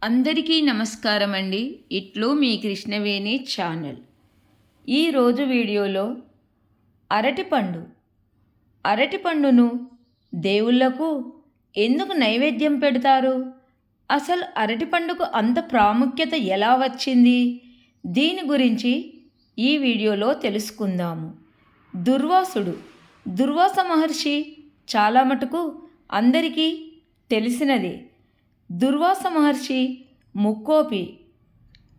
అందరికీ నమస్కారం అండి. ఇట్లు మీ కృష్ణవేణి ఛానల్. ఈరోజు వీడియోలో అరటిపండును దేవుళ్లకు ఎందుకు నైవేద్యం పెడతారు? అసలు అరటిపండుకు అంత ప్రాముఖ్యత ఎలా వచ్చింది? దీని గురించి ఈ వీడియోలో తెలుసుకుందాము. దుర్వాస మహర్షి చాలా మటుకు అందరికీ తెలిసినదే. దుర్వాస మహర్షి ముక్కోపి,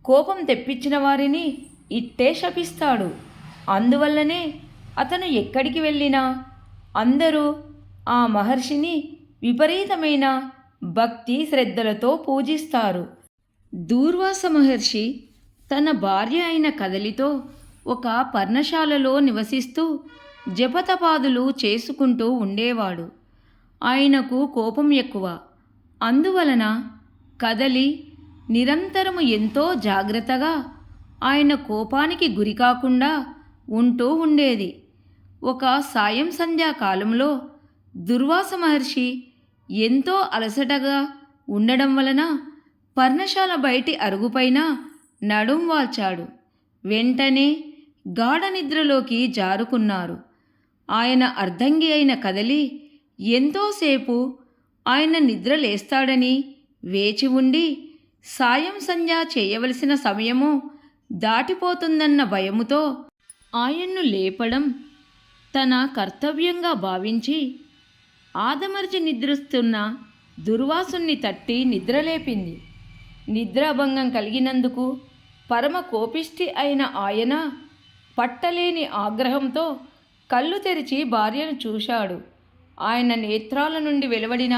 కోపం తెప్పించిన వారిని ఇట్టే శపిస్తాడు. అందువల్లనే అతను ఎక్కడికి వెళ్ళినా అందరూ ఆ మహర్షిని విపరీతమైన భక్తి శ్రద్ధలతో పూజిస్తారు. దూర్వాస మహర్షి తన భార్య అయిన కదలితో ఒక పర్ణశాలలో నివసిస్తూ జపతపాదులు చేసుకుంటూ ఉండేవాడు. ఆయనకు కోపం ఎక్కువ. అందువలన కదలి నిరంతరము ఎంతో జాగ్రత్తగా ఆయన కోపానికి గురికాకుండా ఉంటూ ఉండేది. ఒక సాయం సంధ్యాకాలంలో దుర్వాస మహర్షి ఎంతో అలసటగా ఉండడం వలన పర్ణశాల బయటి అరుగుపైన నడుం వాల్చాడు. వెంటనే గాఢ నిద్రలోకి జారుకున్నారు. ఆయన అర్ధంగి అయిన కదలి ఎంతోసేపు ఆయన నిద్ర లేస్తాడని వేచి ఉండి సాయం సంధ్య చేయవలసిన సమయము దాటిపోతుందన్న భయముతో ఆయన్ను లేపడం తన కర్తవ్యంగా భావించి ఆదమర్చి నిద్రిస్తున్న దుర్వాసుని తట్టి నిద్రలేపింది. నిద్రాభంగం కలిగినందుకు పరమ కోపిష్టి అయిన ఆయన పట్టలేని ఆగ్రహంతో కళ్ళు తెరిచి భార్యను చూశాడు. ఆయన నేత్రాల నుండి వెలువడిన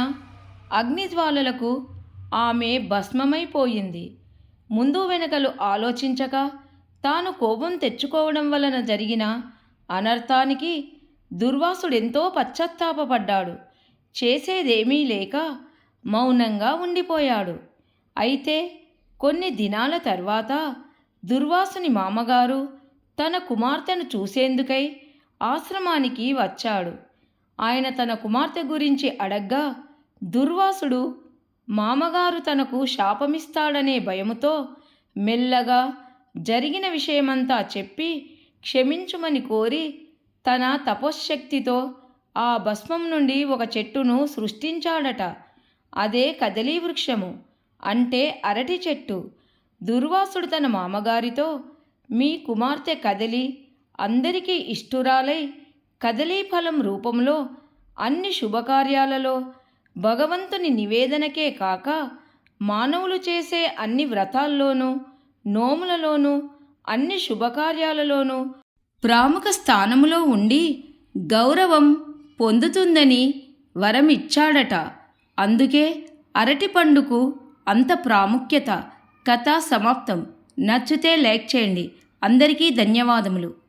అగ్నిజ్వాలలకు ఆమె భస్మమైపోయింది. ముందు వెనకలు ఆలోచించక తాను కోపం తెచ్చుకోవడం వలన జరిగిన అనర్థానికి దుర్వాసుడెంతో పశ్చాత్తాపపడ్డాడు. చేసేదేమీ లేక మౌనంగా ఉండిపోయాడు. అయితే కొన్ని దినాల తర్వాత దుర్వాసుని మామగారు తన కుమార్తెను చూసేందుకై ఆశ్రమానికి వచ్చాడు. ఆయన తన కుమార్తె గురించి అడగ్గా దుర్వాసుడు మామగారు తనకు శాపమిస్తాడనే భయముతో మెల్లగా జరిగిన విషయమంతా చెప్పి క్షమించుమని కోరి తన తపోశక్తితో ఆ భస్మం నుండి ఒక చెట్టును సృష్టించాడట. అదే కదలీ వృక్షము, అంటే అరటి చెట్టు. దుర్వాసుడు తన మామగారితో, మీ కుమార్తె కదలి అందరికీ ఇష్టురాలై కదలీ ఫలం రూపంలో అన్ని శుభకార్యాలలో భగవంతుని నివేదనకే కాక మానవులు చేసే అన్ని వ్రతాల్లోనూ నోములలోనూ అన్ని శుభకార్యాలలోనూ ప్రముఖ స్థానములో ఉండి గౌరవం పొందుతుందని వరమిచ్చాడట. అందుకే అరటిపండుకు అంత ప్రాముఖ్యత. కథ సమాప్తం. నచ్చితే లైక్ చేయండి. అందరికీ ధన్యవాదములు.